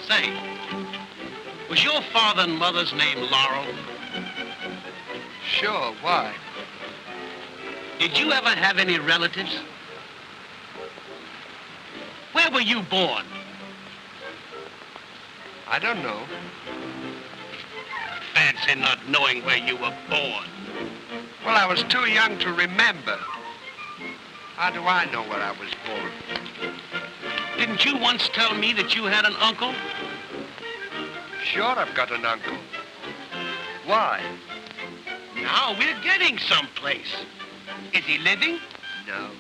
Say, was your father and mother's name Laurel? Sure, why? Did you ever have any relatives? Where were you born? I don't know. Fancy not knowing where you were born. Well, I was too young to remember. How do I know where I was born? Didn't you once tell me that you had an uncle? Sure, I've got an uncle. Why? Now we're getting someplace. Is he living? No.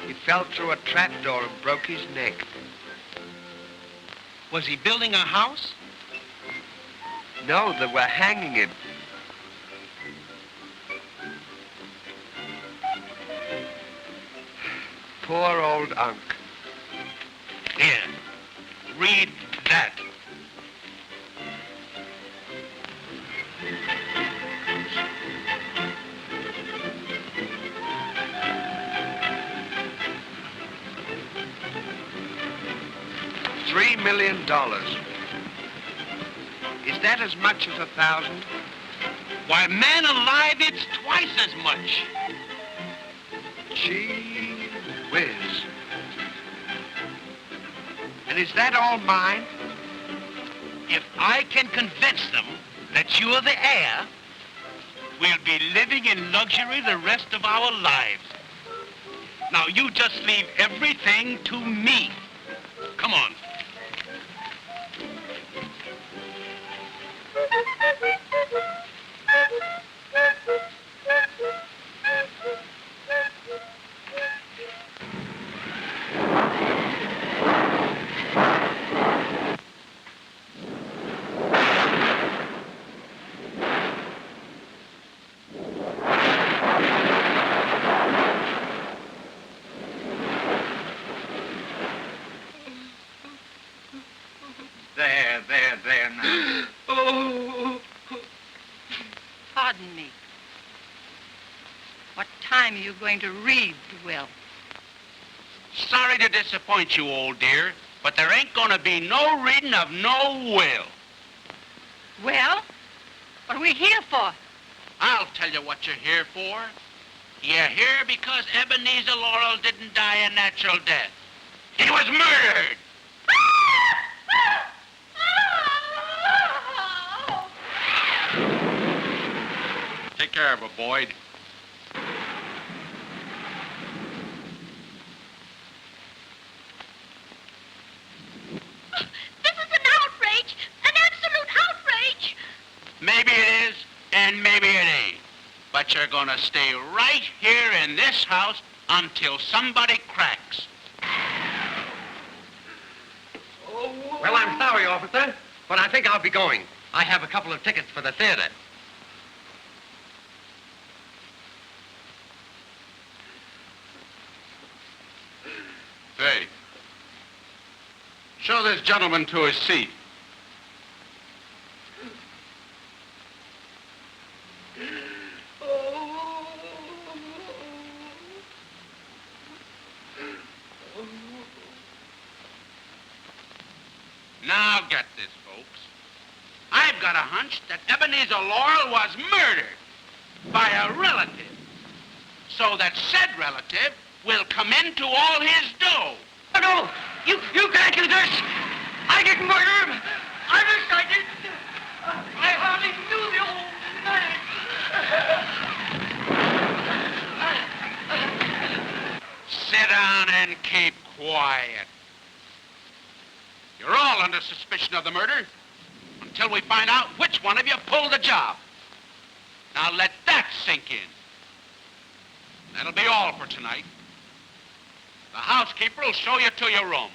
He fell through a trapdoor and broke his neck. Was he building a house? No, they were hanging him. Poor old Unc. Here, read that. $3 million. Is that as much as 1,000? Why, man alive, it's twice as much. Gee whiz. And is that all mine? If I can convince them that you're the heir, we'll be living in luxury the rest of our lives. Now, you just leave everything to me. Come on. There now. Oh. Pardon me. What time are you going to read the will? Sorry to disappoint you, old dear, but there ain't gonna be no reading of no will. Well, what are we here for? I'll tell you what you're here for. You're here because Ebenezer Laurel didn't die a natural death. He was murdered. Take care of her, Boyd. This is an outrage! An absolute outrage! Maybe it is, and maybe it ain't. But you're gonna stay right here in this house until somebody cracks. Well, I'm sorry, officer, but I think I'll be going. I have a couple of tickets for the theater. Hey, show this gentleman to his seat. Now get this, folks. I've got a hunch that Ebenezer Laurel was murdered by a relative, so that said relative will come into all his dough. Oh, no! You can't do this! I didn't murder him! I wish I did! I hardly knew the old man! Sit down and keep quiet. You're all under suspicion of the murder until we find out which one of you pulled the job. Now let that sink in. That'll be all for tonight. The housekeeper will show you to your room.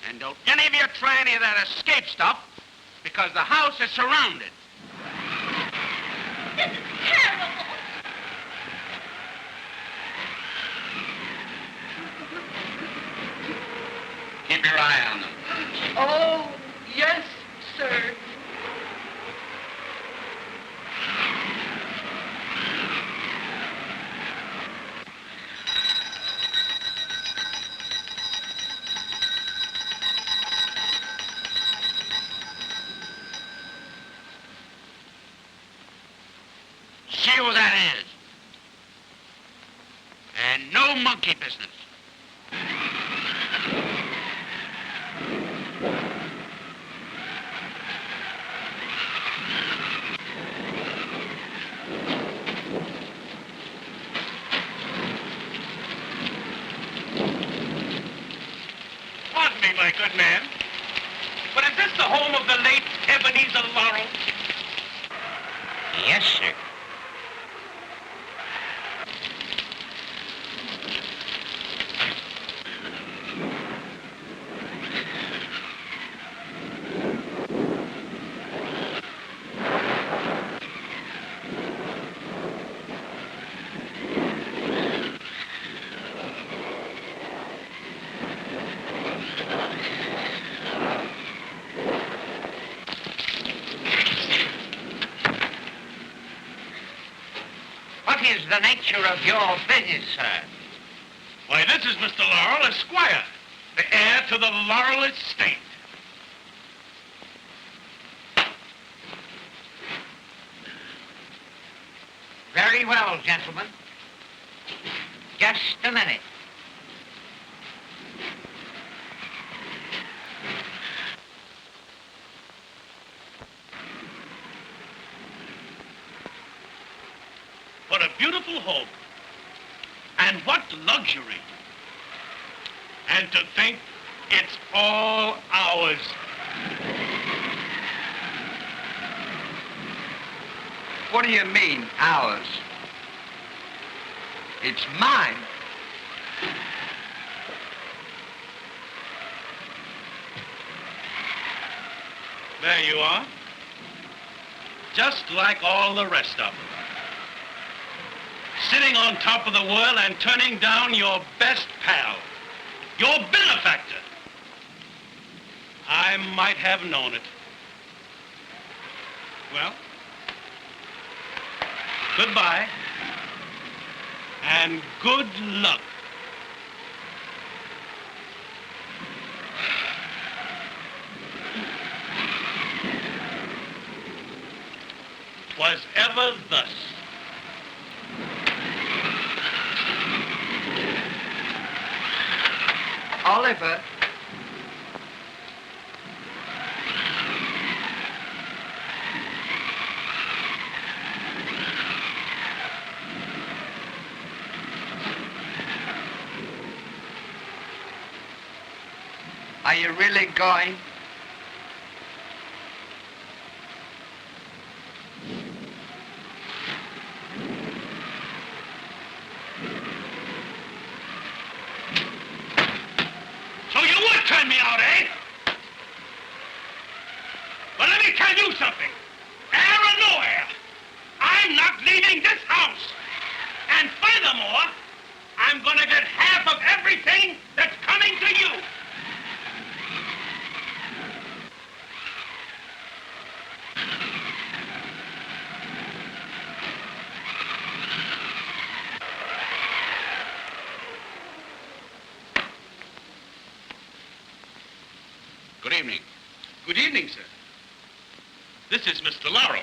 And don't any of you try any of that escape stuff, because the house is surrounded. This is terrible! Keep your eye on them. Oh, yes, sir. no monkey business. Pardon me, my good man, but is this the home of the late Ebenezer Laurel? Yes, sir. What is the nature of your business, sir? Why, this is Mr. Laurel, Esquire, the heir to the Laurel estate. Very well, gentlemen. Just a minute. What a beautiful home. And what luxury. And to think it's all ours. What do you mean, ours? It's mine. There you are. Just like all the rest of them. Sitting on top of the world and turning down your best pal, your benefactor. I might have known it. Well, goodbye, and good luck. Was ever thus. Oliver. Are you really going? So you would turn me out, eh? But let me tell you something. Air or no air, I'm not leaving this house. And furthermore, I'm gonna get half of everything that's coming to you. Good evening. Good evening, sir. This is Mr. Laurel.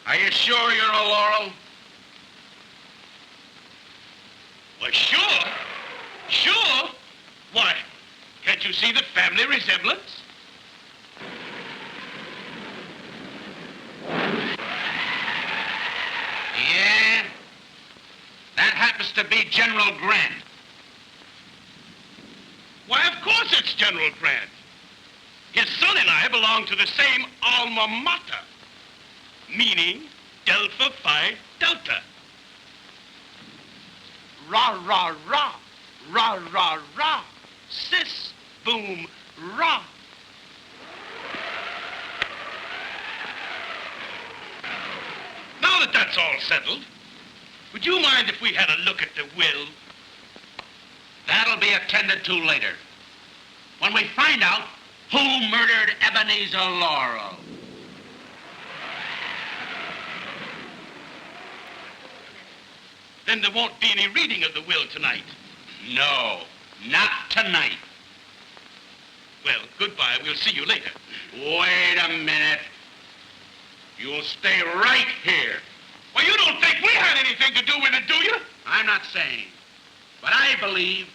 Are you sure you're a Laurel? Why, sure. Sure? Why, can't you see the family resemblance? Yeah. That happens to be General Grant. Why, of course it's General Grant. His son and I belong to the same alma mater, meaning Delta Phi Delta. Rah, rah, rah. Rah, rah, rah. Sis, boom, rah. Now that that's all settled, would you mind if we had a look at the will? That'll be attended to later. When we find out who murdered Ebenezer Laurel. Then there won't be any reading of the will tonight. No, not tonight. Well, goodbye. We'll see you later. Wait a minute. You'll stay right here. Well, you don't think we had anything to do with it, do you? I'm not saying, but I believe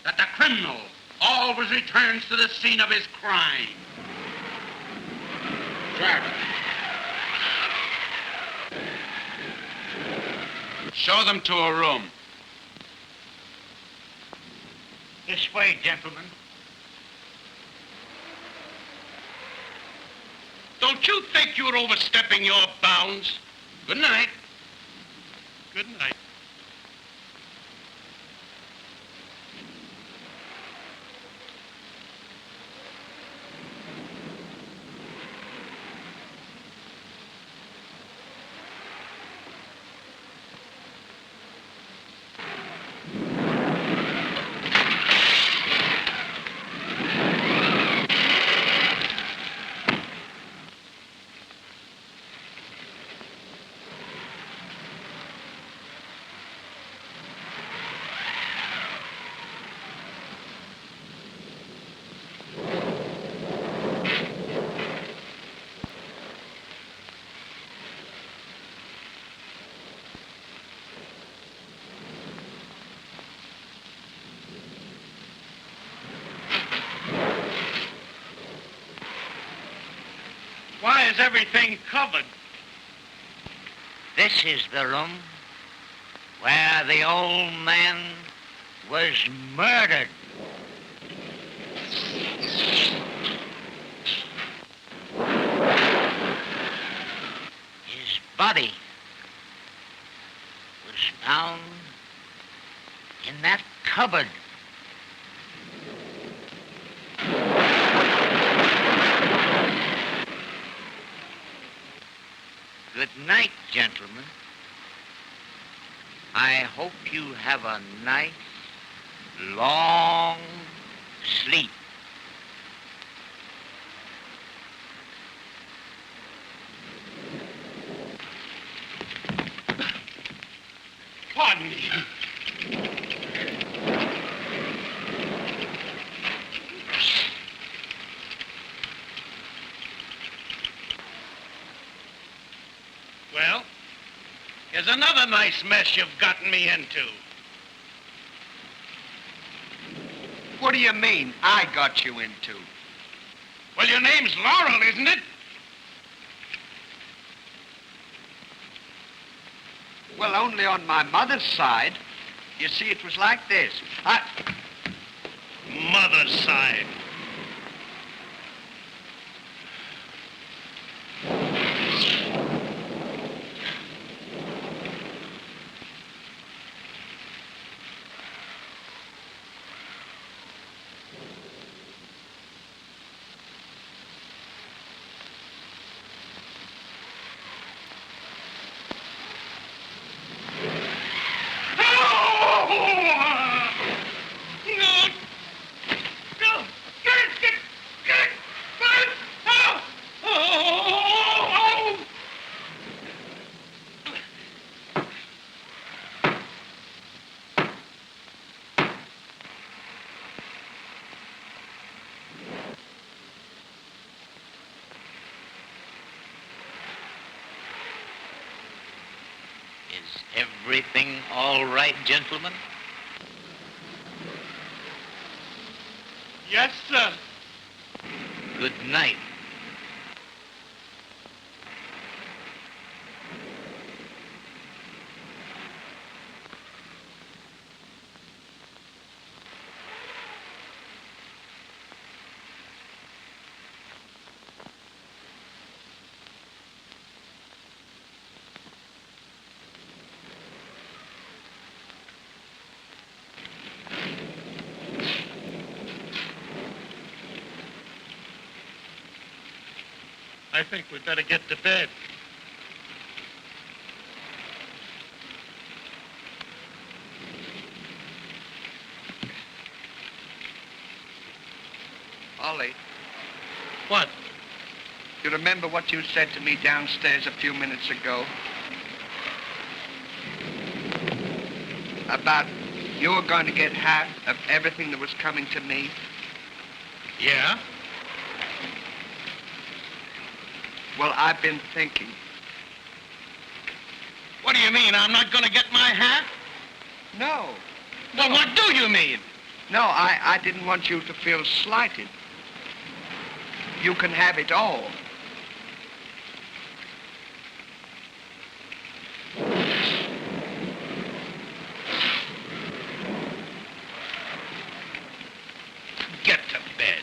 that the criminal always returns to the scene of his crime. Driver. Show them to a room. This way, gentlemen. Don't you think you're overstepping your bounds? Good night. Good night. Why is everything covered? This is the room where the old man was murdered. His body was found in that cupboard. Good night, gentlemen. I hope you have a nice, long sleep. Pardon me. Well, here's another nice mess you've gotten me into. What do you mean, I got you into? Well, your name's Laurel, isn't it? Well, only on my mother's side. You see, it was like this. Mother's side. Is everything all right, gentlemen? Yes, sir. Good night. I think we'd better get to bed. Ollie, What? you remember what you said to me downstairs a few minutes ago? About you were going to get half of everything that was coming to me? Yeah? Well, I've been thinking. What do you mean? I'm not going to get my hat? No. Well, what do you mean? No, I didn't want you to feel slighted. You can have it all. Get to bed.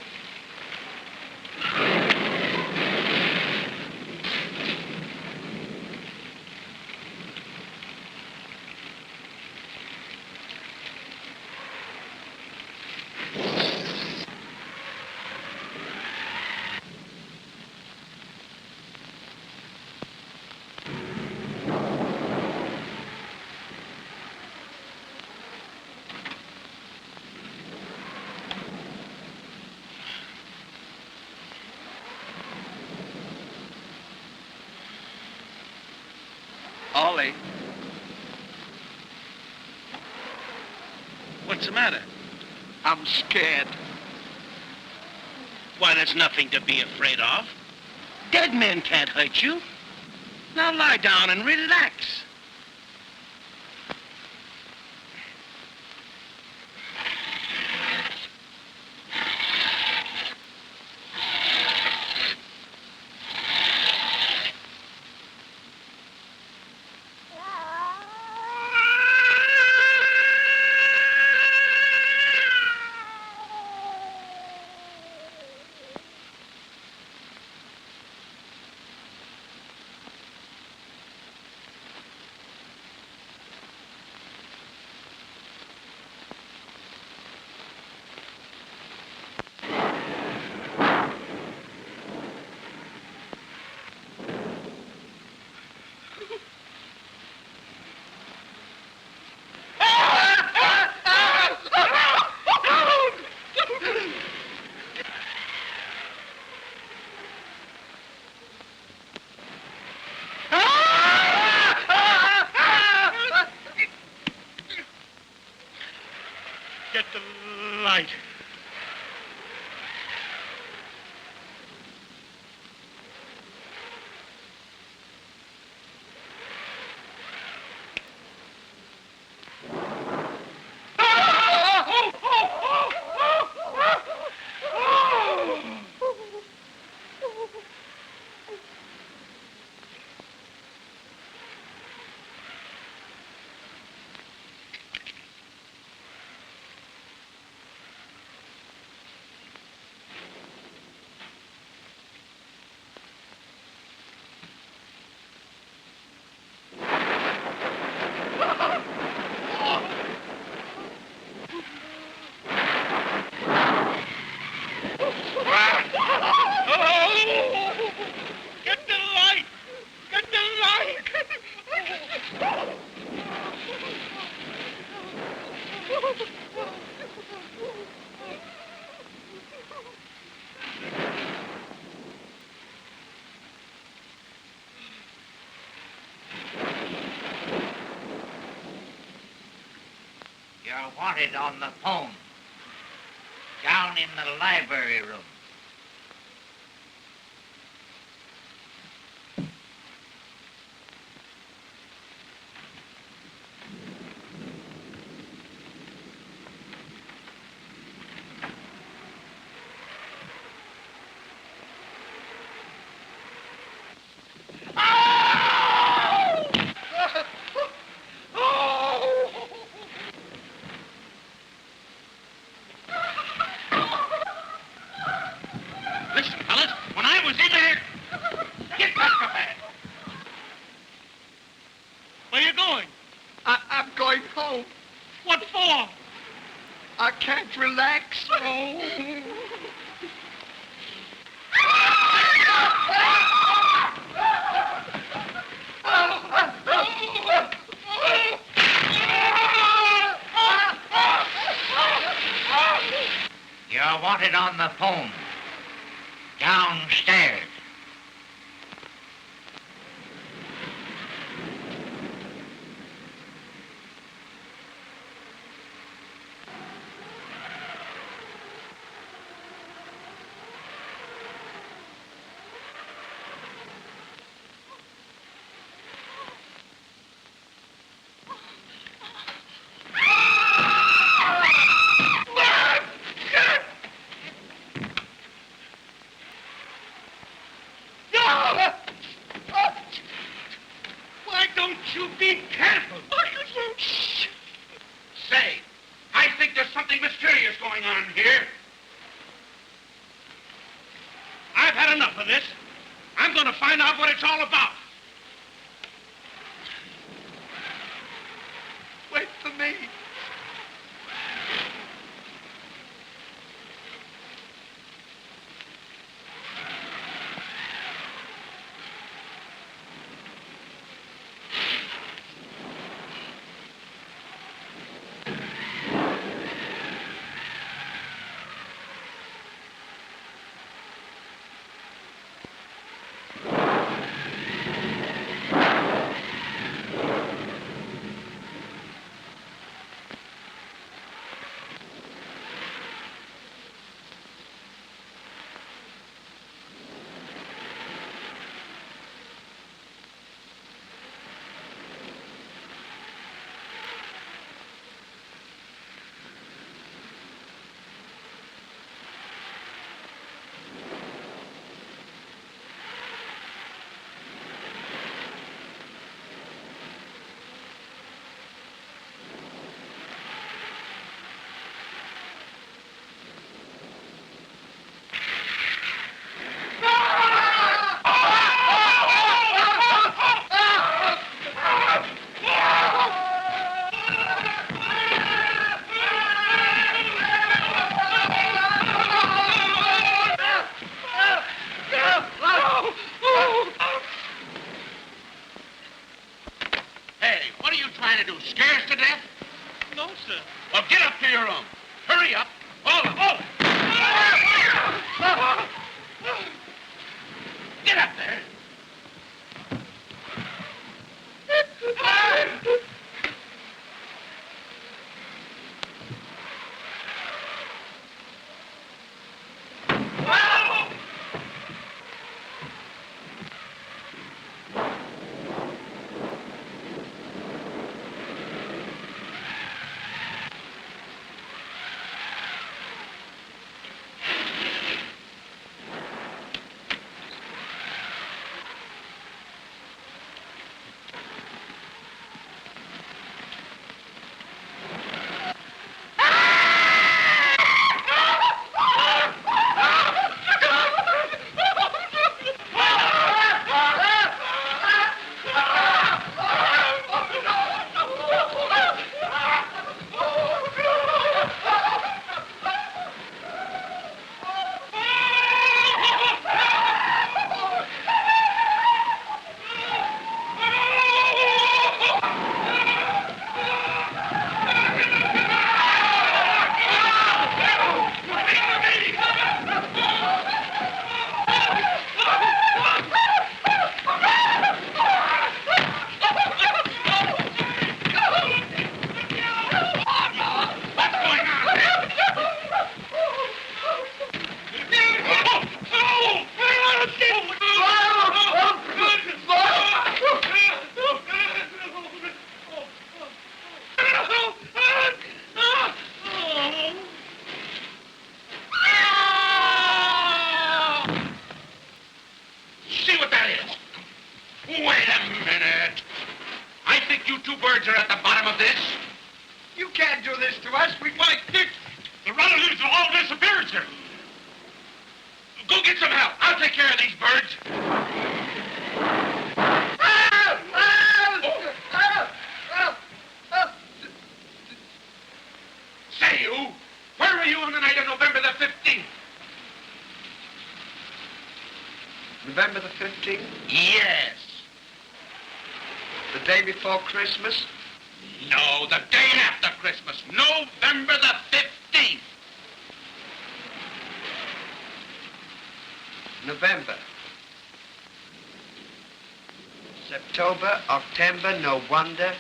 Ollie. What's the matter? I'm scared. Why, there's nothing to be afraid of. Dead men can't hurt you. Now lie down and relax. Get the light. Get the light! Get the light! You're wanted on the phone. Down in the library room. Listen, fellas, when I was in there... Get back to bed! Where you going? I'm going home. What for? I can't relax. You're wanted on the phone. Downstairs. you be careful? Shh. Say, I think there's something mysterious going on here. I've had enough of this. I'm going to find out what it's all about. Wait for me. Hey, what are you trying to do? Scare us to death? No, sir. Well, get up to your room. Hurry up. All of you. Get up there. See what that is? Wait a minute. I think you two birds are at the bottom of this. You can't do this to us. We Why, Dick, the relatives have all disappeared, sir. Go get some help. I'll take care of these birds. Say, you, where were you on the night of November the 15th? November the 15th? Yes. The day before Christmas? No, the day after Christmas, November the 15th. November. September, October, no wonder.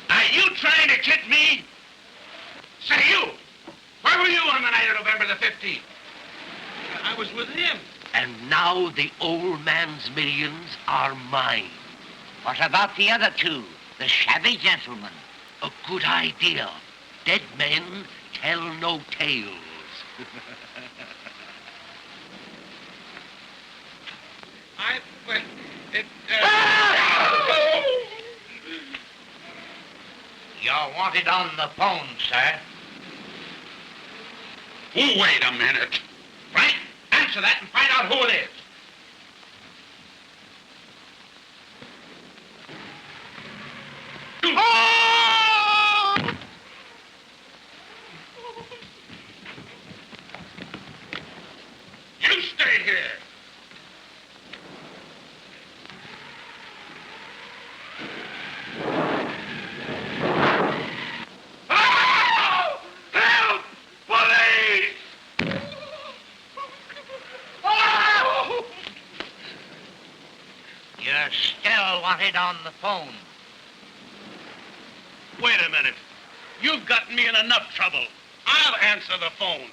Are you trying to kid me? Say, you, where were you on the night of November the 15th? I was with him. And now the old man's millions are mine. What about the other two? The shabby gentlemen? A good idea. Dead men tell no tales. It, You're wanted on the phone, sir. Wait a minute. Frank, answer that and find out who it is. You stay here. Oh! Help! Police! Oh! You're still wanted on the phone. Wait a minute. You've gotten me in enough trouble. I'll answer the phone.